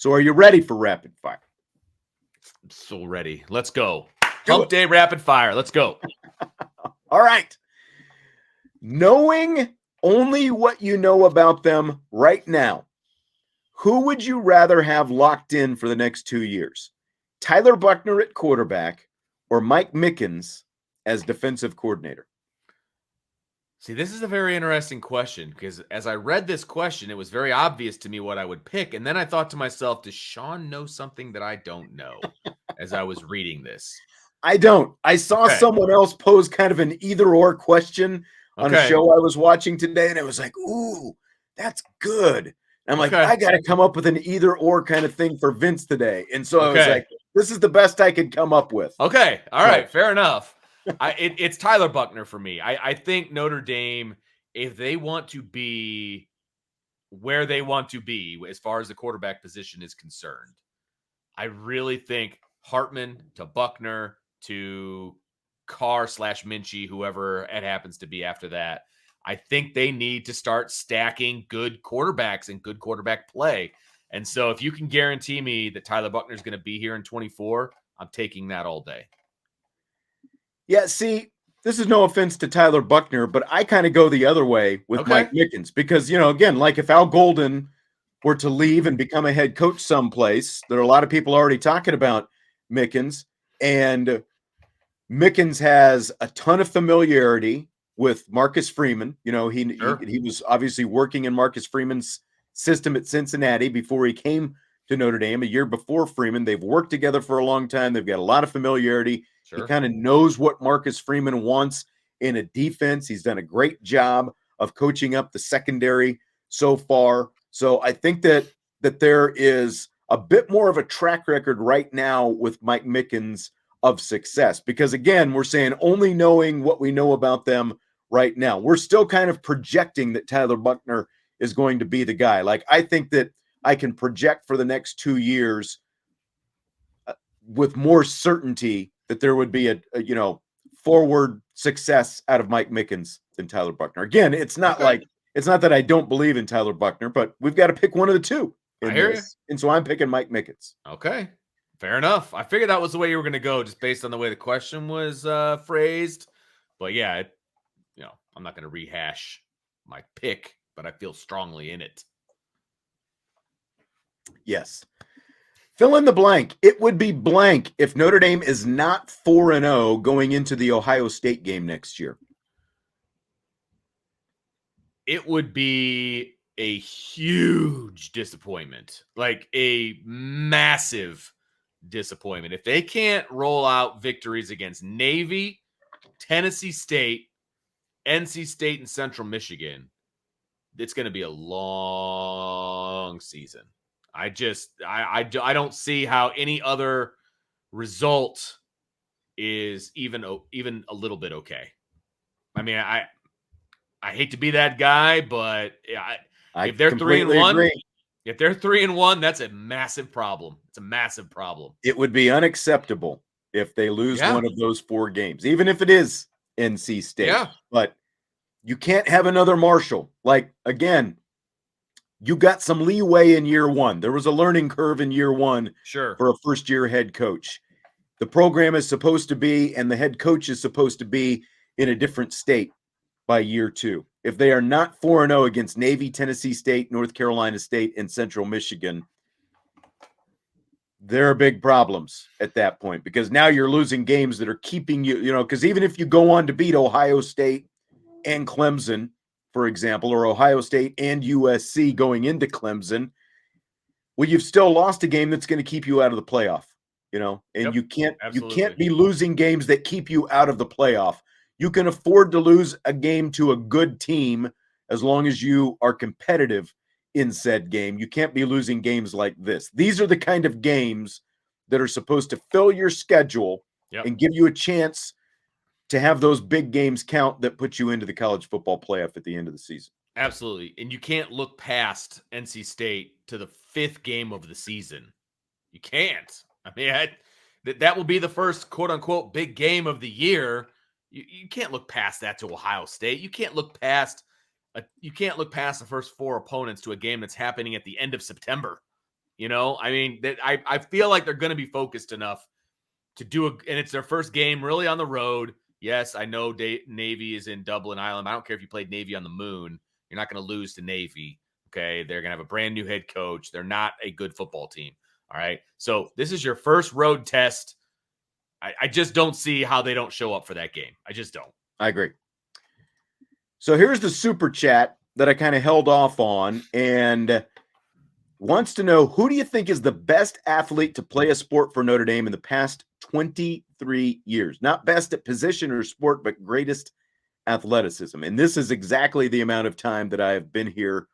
So are you ready for rapid fire? I'm so ready. Let's go. Do Hump it. day rapid fire. Let's go. All right. Knowing only what you know about them right now, who would you rather have locked in for the next 2 years? Tyler Buchner at quarterback or Mike Mickens as defensive coordinator? See, this is a very interesting question because as I read this question, it was very obvious to me what I would pick. And then I thought to myself, does Sean know something that I don't know as I was reading this? I don't. I saw Okay. someone else pose kind of an either or question on a Okay. show I was watching today, and it was like, ooh, that's good. And I'm like, Okay. I got to come up with an either or kind of thing for Vince today. And so I was Okay. like, this is the best I could come up with. Okay. All So- right. Fair enough. It's Tyler Buchner for me. I think Notre Dame, if they want to be where they want to be as far as the quarterback position is concerned, I really think Hartman to Buchner to Carr/Minchie, whoever it happens to be after that. I think they need to start stacking good quarterbacks and good quarterback play. And so if you can guarantee me that Tyler Buchner is going to be here in 24, I'm taking that all day. Yeah, see, this is no offense to Tyler Buchner, but I kind of go the other way with Okay. Mike Mickens because, again, like if Al Golden were to leave and become a head coach someplace, there are a lot of people already talking about Mickens, and Mickens has a ton of familiarity with Marcus Freeman. He was obviously working in Marcus Freeman's system at Cincinnati before he came to Notre Dame a year before Freeman. They've worked together for a long time. They've got a lot of familiarity. He kind of knows what Marcus Freeman wants in a defense. He's done a great job of coaching up the secondary so far. So I think that there is a bit more of a track record right now with Mike Mickens of success, because again, we're saying only knowing what we know about them right now. We're still kind of projecting that Tyler Buchner is going to be the guy. Like, I think that I can project for the next 2 years with more certainty that there would be a forward success out of Mike Mickens than Tyler Buchner. Again, it's not that I don't believe in Tyler Buchner, but we've got to pick one of the two in this. And so I'm picking Mike Mickens. Okay. Fair enough. I figured that was the way you were going to go just based on the way the question was phrased. But yeah, I'm not going to rehash my pick, but I feel strongly in it. Yes. Fill in the blank. It would be blank if Notre Dame is not 4-0 going into the Ohio State game next year. It would be a huge disappointment, like a massive disappointment. If they can't roll out victories against Navy, Tennessee State, NC State, and Central Michigan, it's going to be a long season. I don't see how any other result is even a little bit okay. I mean, I hate to be that guy, but if they're 3-1, if they're 3-1, that's a massive problem. It's a massive problem. It would be unacceptable if they lose one of those 4 games, even if it is NC State. Yeah. But you can't have another Marshall. Like, again, you got some leeway in year 1. There was a learning curve in year 1 for a first-year head coach. The program is supposed to be, and the head coach is supposed to be in a different state by year 2. If they are not 4-0 against Navy, Tennessee State, North Carolina State, and Central Michigan, there are big problems at that point, because now you're losing games that are keeping you, because even if you go on to beat Ohio State and Clemson, for example, or Ohio State and USC going into Clemson, well, you've still lost a game that's going to keep you out of the playoff, and you can't be losing games that keep you out of the playoff. You can afford to lose a game to a good team as long as you are competitive in said game. You can't be losing games like this. These are the kind of games that are supposed to fill your schedule and give you a chance to have those big games count that put you into the college football playoff at the end of the season. Absolutely. And you can't look past NC State to the 5th game of the season. You can't. I mean, that will be the first quote-unquote big game of the year. You can't look past that to Ohio State. You can't look past the first 4 opponents to a game that's happening at the end of September. You know, I mean, that I feel like they're going to be focused enough to do and it's their first game really on the road. Yes, I know Navy is in Dublin, Ireland. I don't care if you played Navy on the moon. You're not going to lose to Navy. Okay. They're going to have a brand new head coach. They're not a good football team. All right. So this is your first road test. I just don't see how they don't show up for that game. I just don't. I agree. So here's the super chat that I kind of held off on and wants to know, who do you think is the best athlete to play a sport for Notre Dame in the past 23 years? Not best at position or sport, but greatest athleticism. And this is exactly the amount of time that I have been here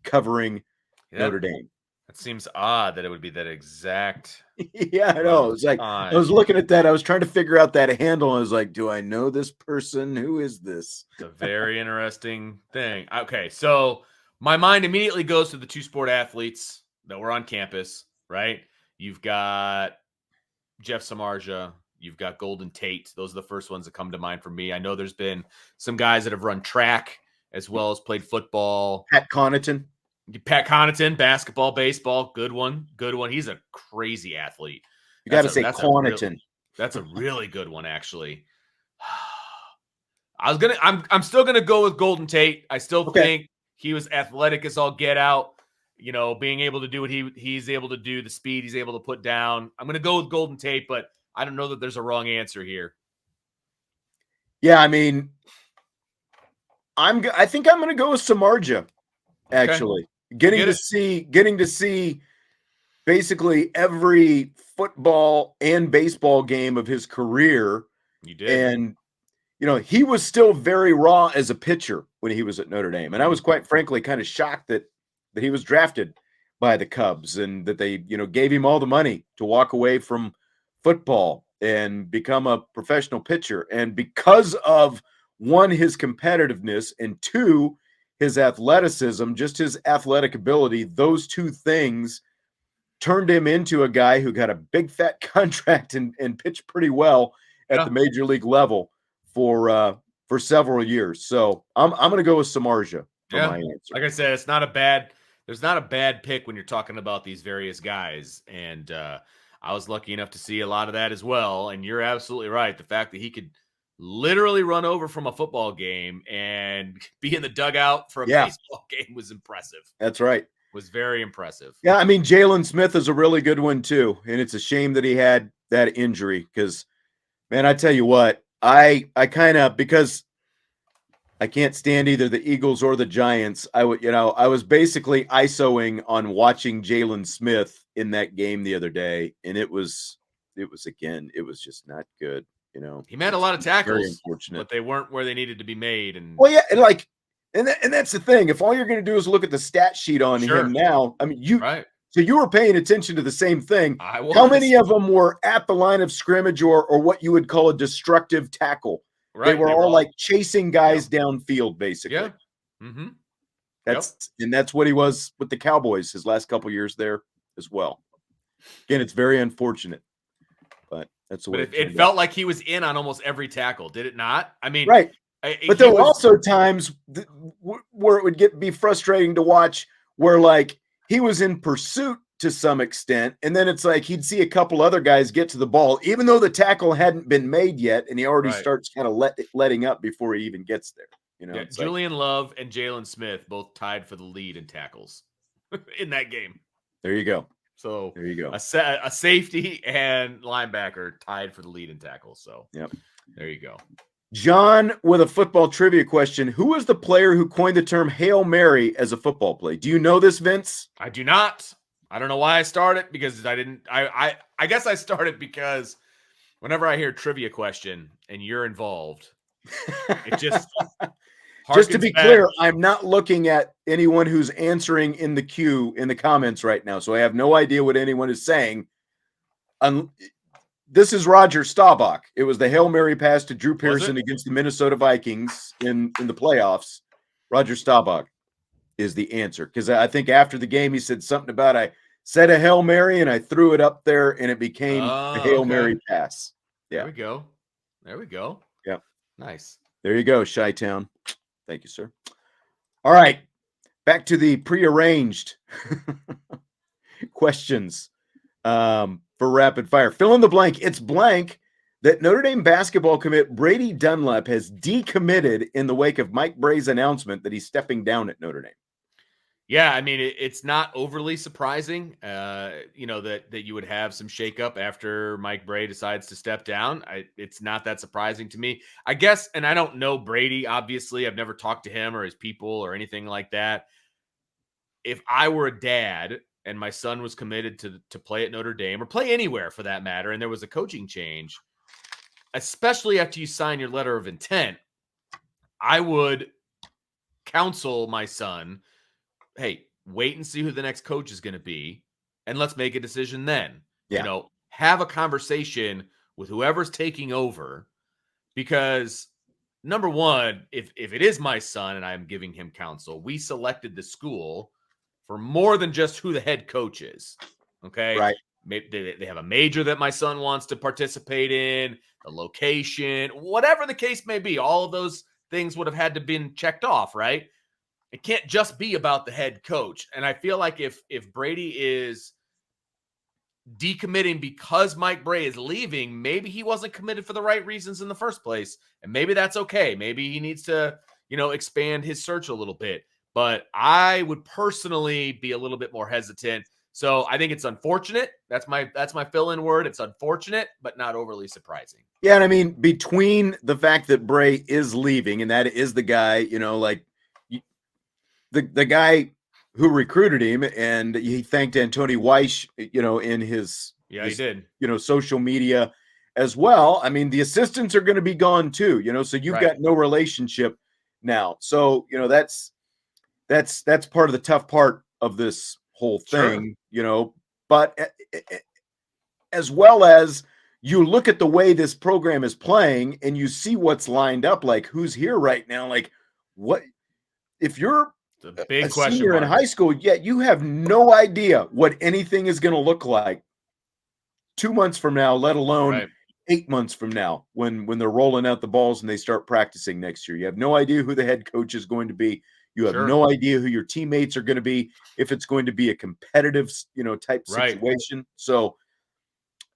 covering Notre Dame. That seems odd that it would be that exact. Yeah, I know. It's like I was looking at that. I was trying to figure out that handle. I was like, do I know this person? Who is this? It's a very interesting thing. Okay, so my mind immediately goes to the two sport athletes that were on campus, right? You've got Jeff Samardzija. You've got Golden Tate. Those are the first ones that come to mind for me. I know there's been some guys that have run track as well as played football. Pat Connaughton, basketball, baseball. Good one. He's a crazy athlete. You got to say Connaughton. That's a really good one, actually. I'm still gonna go with Golden Tate. I still think he was athletic as all get out. You know, being able to do what he's able to do, the speed he's able to put down. I'm gonna go with Golden Tate, but I don't know that there's a wrong answer here. Yeah, I mean, I think I'm gonna go with Samardzija. Actually, getting to see basically every football and baseball game of his career. You did. And, you know, he was still very raw as a pitcher when he was at Notre Dame. And I was quite frankly kind of shocked that he was drafted by the Cubs and that they, you know, gave him all the money to walk away from football and become a professional pitcher. And because of, one, his competitiveness, and two, his athleticism, just his athletic ability, those two things turned him into a guy who got a big fat contract and pitched pretty well at the major league level for several years. So I'm going to go with Samardzija for my answer. Like I said, there's not a bad pick when you're talking about these various guys. And I was lucky enough to see a lot of that as well. And you're absolutely right. The fact that he could literally run over from a football game and be in the dugout for a baseball game was impressive. That's right. Was very impressive. Yeah, I mean, Jaylon Smith is a really good one too. And it's a shame that he had that injury because, man, I tell you what, I kind of, because I can't stand either the Eagles or the Giants, I was basically ISOing on watching Jaylon Smith in that game the other day. And it was just not good. You know, he made a lot of tackles, but they weren't where they needed to be made. And and that's the thing. If all you're going to do is look at the stat sheet on him now, I mean, so you were paying attention to the same thing. How many of them were at the line of scrimmage or what you would call a destructive tackle? Right. They were all like chasing guys downfield, basically. Yeah. Mm-hmm. That's what he was with the Cowboys his last couple years there as well. Again, it's very unfortunate. That's the way it felt like he was in on almost every tackle, did it not? I mean, right. But there were also times where it would be frustrating to watch where like he was in pursuit to some extent. And then it's like he'd see a couple other guys get to the ball, even though the tackle hadn't been made yet. And he already starts kind of letting up before he even gets there. You know, Julian Love and Jaylon Smith both tied for the lead in tackles in that game. There you go. So there you go. A safety and linebacker tied for the lead in tackles. So there you go. John with a football trivia question. Who was the player who coined the term Hail Mary as a football play? Do you know this, Vince? I do not. I don't know why I started because I didn't. I guess I started because whenever I hear trivia question and you're involved, it just just to be clear, I'm not looking at anyone who's answering in the queue in the comments right now, so I have no idea what anyone is saying. This is Roger Staubach. It was the Hail Mary pass to Drew Pearson against the Minnesota Vikings in the playoffs. Roger Staubach is the answer because I think after the game he said something about I said a Hail Mary and I threw it up there and it became the Hail Mary pass. Yeah. There we go. Yeah. Nice. There you go, Chi-Town. Thank you, sir. All right. Back to the prearranged. questions for rapid fire. Fill in the blank. It's blank that Notre Dame basketball commit Brady Dunlap has decommitted in the wake of Mike Brey's announcement that he's stepping down at Notre Dame. Yeah, I mean, it's not overly surprising, that you would have some shakeup after Mike Brey decides to step down. It's not that surprising to me, I guess. And I don't know Brady, obviously. I've never talked to him or his people or anything like that. If I were a dad and my son was committed to play at Notre Dame or play anywhere for that matter, and there was a coaching change, especially after you sign your letter of intent, I would counsel my son, hey, wait and see who the next coach is going to be, and let's make a decision then. Yeah. Have a conversation with whoever's taking over, because number one, if it is my son and I'm giving him counsel, we selected the school for more than just who the head coach is. Okay. Right. Maybe they have a major that my son wants to participate in, the location, whatever the case may be. All of those things would have had to been checked off, right? It can't just be about the head coach. And I feel like if Brady is decommitting because Mike Brey is leaving, maybe he wasn't committed for the right reasons in the first place. And maybe that's okay. Maybe he needs to, expand his search a little bit. But I would personally be a little bit more hesitant. So I think it's unfortunate. That's my fill-in word. It's unfortunate, but not overly surprising. Yeah, and I mean, between the fact that Brey is leaving, and that is the guy, the guy who recruited him, and he thanked Antoni Weiss, in his he did, social media as well. I mean, the assistants are going to be gone too, so you've got no relationship now. So, that's part of the tough part of this whole thing, but as well as you look at the way this program is playing and you see what's lined up, like who's here right now, like what if you're a big a question senior mark in high school, yet you have no idea what anything is going to look like 2 months from now, let alone 8 months from now, when they're rolling out the balls and they start practicing next year. You have no idea who the head coach is going to be. You have no idea who your teammates are going to be, if it's going to be a competitive, type situation. So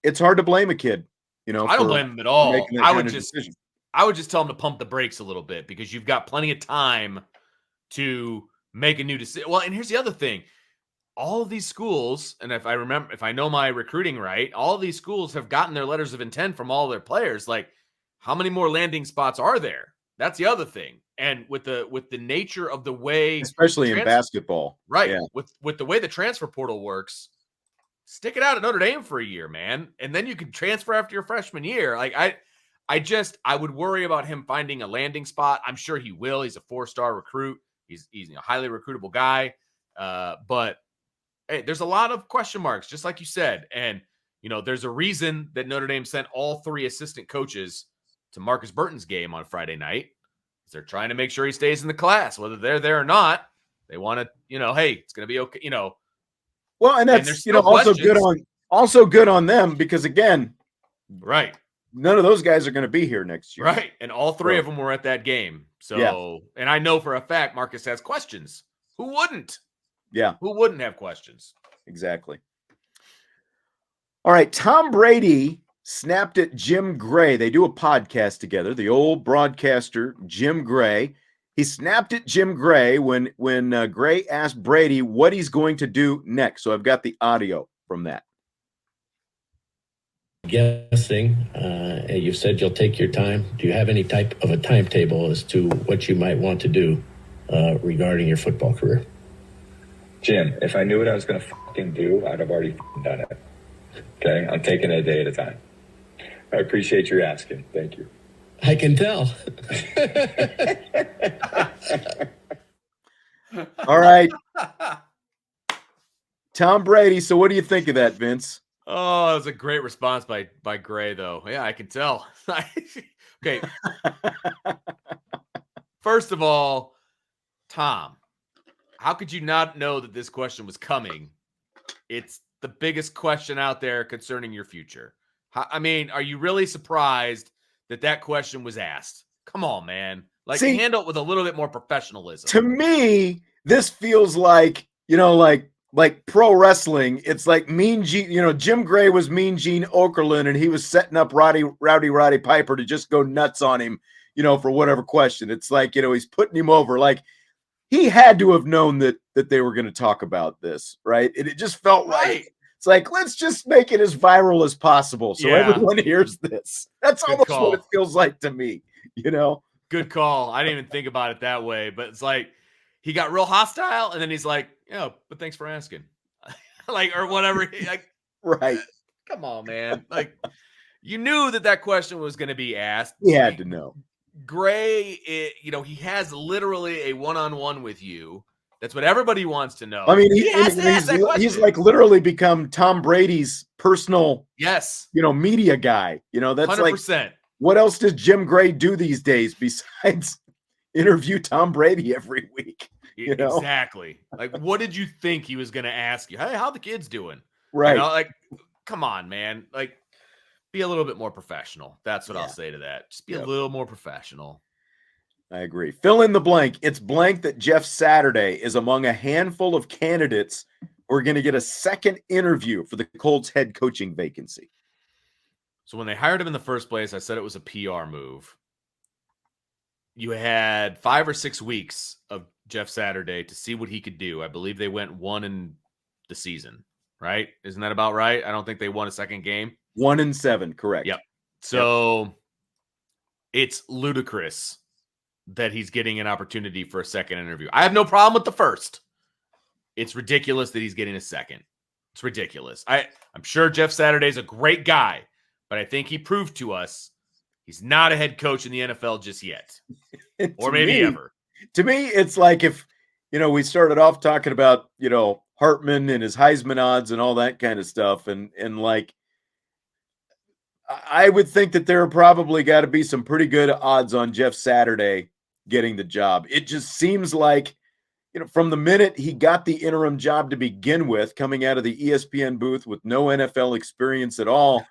it's hard to blame a kid, I don't blame him at all. I would just tell him to pump the brakes a little bit, because you've got plenty of time to make a new decision. Well, and here's the other thing. All of these schools, and if I know my recruiting right, all of these schools have gotten their letters of intent from all their players. Like, how many more landing spots are there? That's the other thing. And with the nature of the way, especially in basketball, right? Yeah. With the way the transfer portal works, stick it out at Notre Dame for a year, man, and then you can transfer after your freshman year. Like I would worry about him finding a landing spot. I'm sure he will. He's a 4-star recruit. He's a highly recruitable guy. But hey, there's a lot of question marks, just like you said. And there's a reason that Notre Dame sent all 3 assistant coaches to Marcus Burton's game on Friday night. They're trying to make sure he stays in the class, whether they're there or not. They want to, hey, it's going to be okay. Well, and that's also good on them, because again, none of those guys are going to be here next year, right? And all 3 of them were at that game. So, and I know for a fact Marcus has questions. Who wouldn't? Yeah, who wouldn't have questions? Exactly. All right, Tom Brady snapped at Jim Gray. They do a podcast together. The old broadcaster Jim Gray. He snapped at Jim Gray when Gray asked Brady what he's going to do next. So I've got the audio from that. Guessing, you said you'll take your time. Do you have any type of a timetable as to what you might want to do regarding your football career? Jim, if I knew what I was going to fucking do, I'd have already done it. Okay? I'm taking it a day at a time. I appreciate your asking. Thank you. I can tell. All right. Tom Brady. So what do you think of that, Vince? Oh, that was a great response by Gray, though. Yeah, I can tell. Okay. First of all, Tom, how could you not know that this question was coming? It's the biggest question out there concerning your future. Are you really surprised that question was asked? Come on, man. Handle it with a little bit more professionalism. To me, this feels like, like like pro wrestling, it's like Mean Gene, Jim Gray was Mean Gene Okerlund, and he was setting up Rowdy Piper to just go nuts on him, for whatever question. It's like, he's putting him over. Like, he had to have known that they were going to talk about this, right? And it just felt like, it's like, let's just make it as viral as possible so everyone hears this. That's almost what it feels like to me, Good call. I didn't even think about it that way, but it's like he got real hostile, and then he's like, but thanks for asking. Like, or whatever. Like, right. Come on, man. Like, you knew that question was going to be asked. He had to know. Gray, he has literally a one-on-one with you. That's what everybody wants to know. I mean, he's like literally become Tom Brady's personal, media guy. That's 100%. Like, what else does Jim Gray do these days besides interview Tom Brady every week? Exactly. Like, what did you think he was going to ask you? Hey, how the kids doing? Right. Like, come on, man. Like, be a little bit more professional. That's what I'll say to that. Just be a little more professional. I agree. Fill in the blank. It's blank that Jeff Saturday is among a handful of candidates who are going to get a second interview for the Colts head coaching vacancy. So when they hired him in the first place, I said it was a PR move. You had 5 or 6 weeks of Jeff Saturday to see what he could do. I believe they went 1 in the season, right? Isn't that about right? I don't think they won a second game. 1-7, correct. Yep. So it's ludicrous that he's getting an opportunity for a second interview. I have no problem with the first. It's ridiculous that he's getting a second. It's ridiculous. I'm sure Jeff Saturday's a great guy, but I think he proved to us he's not a head coach in the NFL just yet. Or maybe ever. To me, it's like if, we started off talking about, Hartman and his Heisman odds and all that kind of stuff. And like, I would think that there probably got to be some pretty good odds on Jeff Saturday getting the job. It just seems like, from the minute he got the interim job to begin with, coming out of the ESPN booth with no NFL experience at all,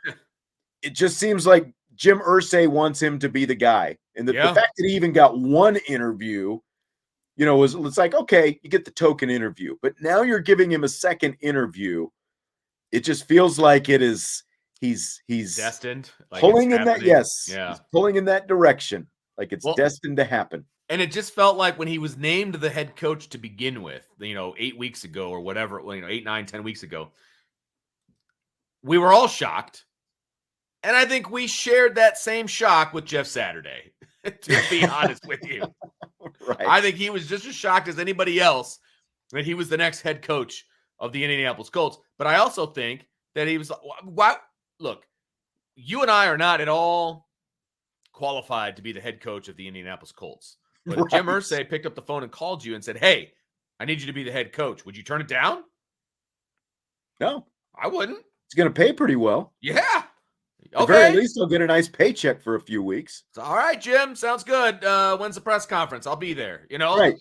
it just seems like Jim Irsay wants him to be the guy. And the fact that he even got one interview, it's like, okay, you get the token interview, but now you're giving him a second interview. It just feels like it is, he's destined, like pulling in that. Yes. Yeah. He's pulling in that direction. Like it's destined to happen. And it just felt like when he was named the head coach to begin with, 8 weeks ago or whatever, 8, 9, 10 weeks ago, we were all shocked. And I think we shared that same shock with Jeff Saturday, to be honest with you. Right. I think he was just as shocked as anybody else that he was the next head coach of the Indianapolis Colts. But I also think that he was, look, you and I are not at all qualified to be the head coach of the Indianapolis Colts. But if Jim Irsay picked up the phone and called you and said, hey, I need you to be the head coach, would you turn it down? No. I wouldn't. It's going to pay pretty well. Yeah. At the very least, I'll get a nice paycheck for a few weeks. It's all right, Jim. Sounds good. When's the press conference? I'll be there. Right.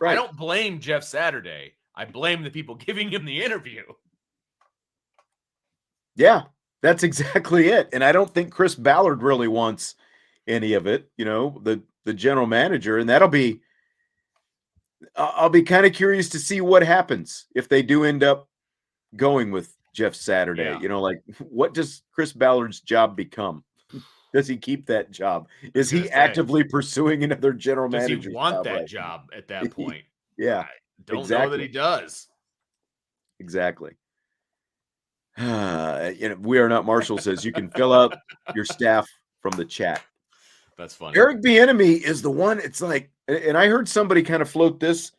I don't blame Jeff Saturday. I blame the people giving him the interview. Yeah, that's exactly it. And I don't think Chris Ballard really wants any of it, the general manager. And I'll be kind of curious to see what happens if they do end up going with Jeff Saturday. Yeah. Like, what does Chris Ballard's job become? Does he keep that job? Is he actively pursuing another general manager? Does he want that job at that point? Yeah. I don't know that he does. Exactly. We Are Not Marshall says you can fill out your staff from the chat. That's funny. Eric Bieniemy is the one. It's like, and I heard somebody kind of float this,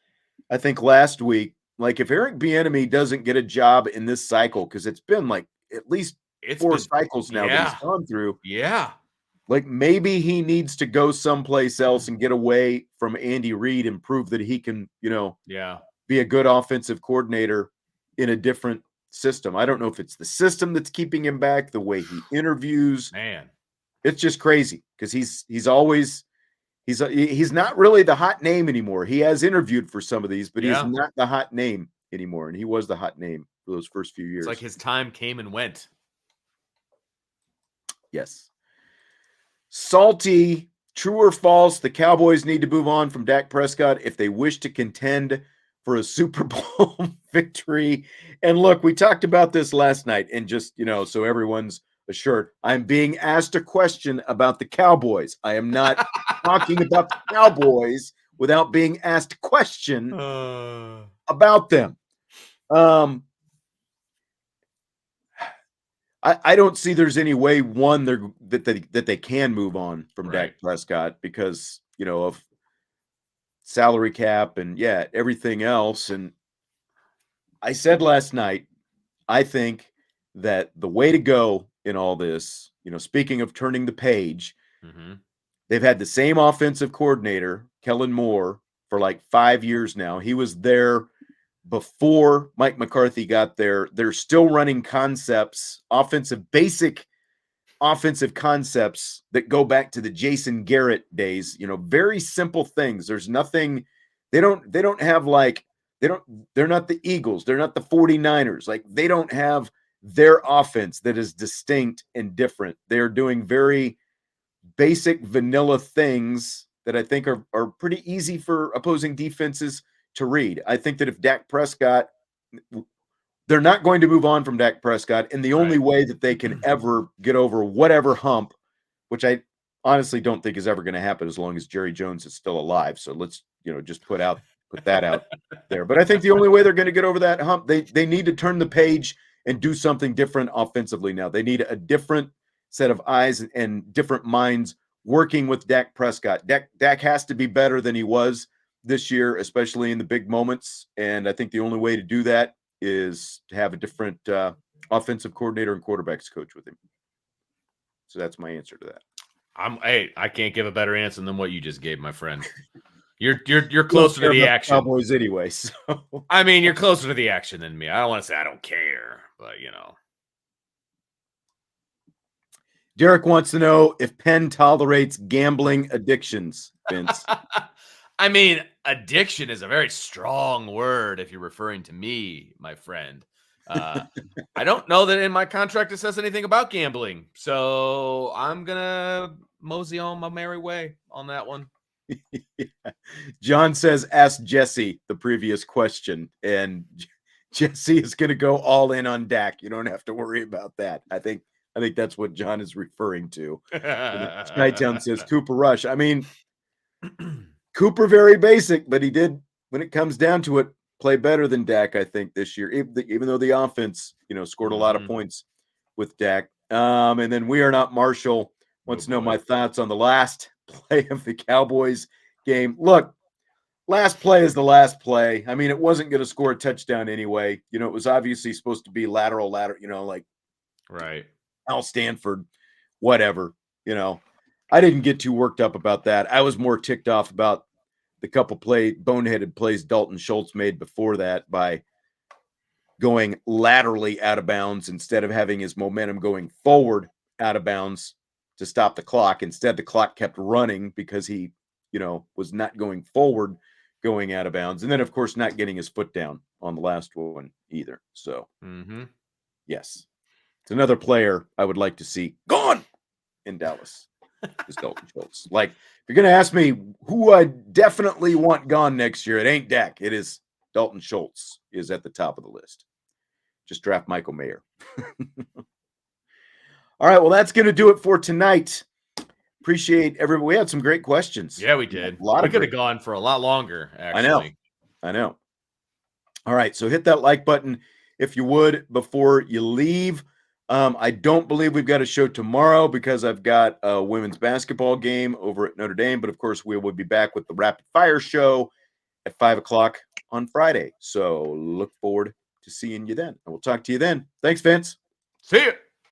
I think last week. Like, if Eric Bieniemy doesn't get a job in this cycle, because it's been like at least 4 cycles now that he's gone through. Yeah. Like, maybe he needs to go someplace else and get away from Andy Reid and prove that he can, be a good offensive coordinator in a different system. I don't know if it's the system that's keeping him back, the way he interviews. Man, it's just crazy because he's not really the hot name anymore. He has interviewed for some of these, but he's not the hot name anymore. And he was the hot name for those first few years. It's like his time came and went. Yes. Salty, true or false, the Cowboys need to move on from Dak Prescott if they wish to contend for a Super Bowl victory. And look, we talked about this last night, and just, so everyone's assured, I'm being asked a question about the Cowboys. I am not talking about the Cowboys without being asked a question about them. I don't see there's any way that they can move on from Dak Prescott because, of salary cap and everything else. And I said last night, I think that the way to go in all this, speaking of turning the page, they've had the same offensive coordinator, Kellen Moore, for like 5 years now. He was there before Mike McCarthy got there. They're still running basic offensive concepts that go back to the Jason Garrett days, very simple things. There's nothing, they're not the Eagles. They're not the 49ers. Like, they don't have their offense that is distinct and different. They're doing very basic vanilla things that I think are pretty easy for opposing defenses to read. I think that if Dak Prescott, they're not going to move on from Dak Prescott, and the only way that they can ever get over whatever hump, which I honestly don't think is ever going to happen as long as Jerry Jones is still alive. So let's, just put that out there. But I think the only way they're going to get over that hump, they need to turn the page and do something different offensively now. They need a different set of eyes and different minds working with Dak Prescott. Dak has to be better than he was this year, especially in the big moments. And I think the only way to do that is to have a different offensive coordinator and quarterbacks coach with him. So that's my answer to that. I can't give a better answer than what you just gave, my friend. You're closer to the action. Cowboys anyway. So I mean, you're closer to the action than me. I don't want to say I don't care, but Derek wants to know if Penn tolerates gambling addictions, Vince. I mean, addiction is a very strong word if you're referring to me, my friend. I don't know that in my contract it says anything about gambling. So I'm going to mosey on my merry way on that one. John says, ask Jesse the previous question. And Jesse is going to go all in on Dak. You don't have to worry about that. I think that's what John is referring to. Skytown says Cooper Rush. I mean, Cooper, very basic, but he did, when it comes down to it, play better than Dak, I think, this year, even though the offense, scored a lot of points with Dak. And then We Are Not Marshall wants to know my thoughts on the last play of the Cowboys game. Look, last play is the last play. I mean, it wasn't going to score a touchdown anyway. It was obviously supposed to be lateral, like right. Al Stanford, whatever, I didn't get too worked up about that. I was more ticked off about the couple boneheaded plays Dalton Schultz made before that by going laterally out of bounds instead of having his momentum going forward out of bounds to stop the clock. Instead, the clock kept running because he, was not going forward, going out of bounds. And then, of course, not getting his foot down on the last one either. So, yes, it's another player I would like to see gone in Dallas. Is Dalton Schultz. Like, if you're going to ask me who I definitely want gone next year, it ain't Dak. It is Dalton Schultz is at the top of the list. Just draft Michael Mayer. All right, well, that's going to do it for tonight. Appreciate everybody. We had some great questions. Yeah, we did. We could have gone for a lot longer, actually. I know. All right, so hit that like button if you would before you leave. I don't believe we've got a show tomorrow because I've got a women's basketball game over at Notre Dame. But, of course, we will be back with the Rapid Fire show at 5 o'clock on Friday. So look forward to seeing you then. And we'll talk to you then. Thanks, Vince. See you.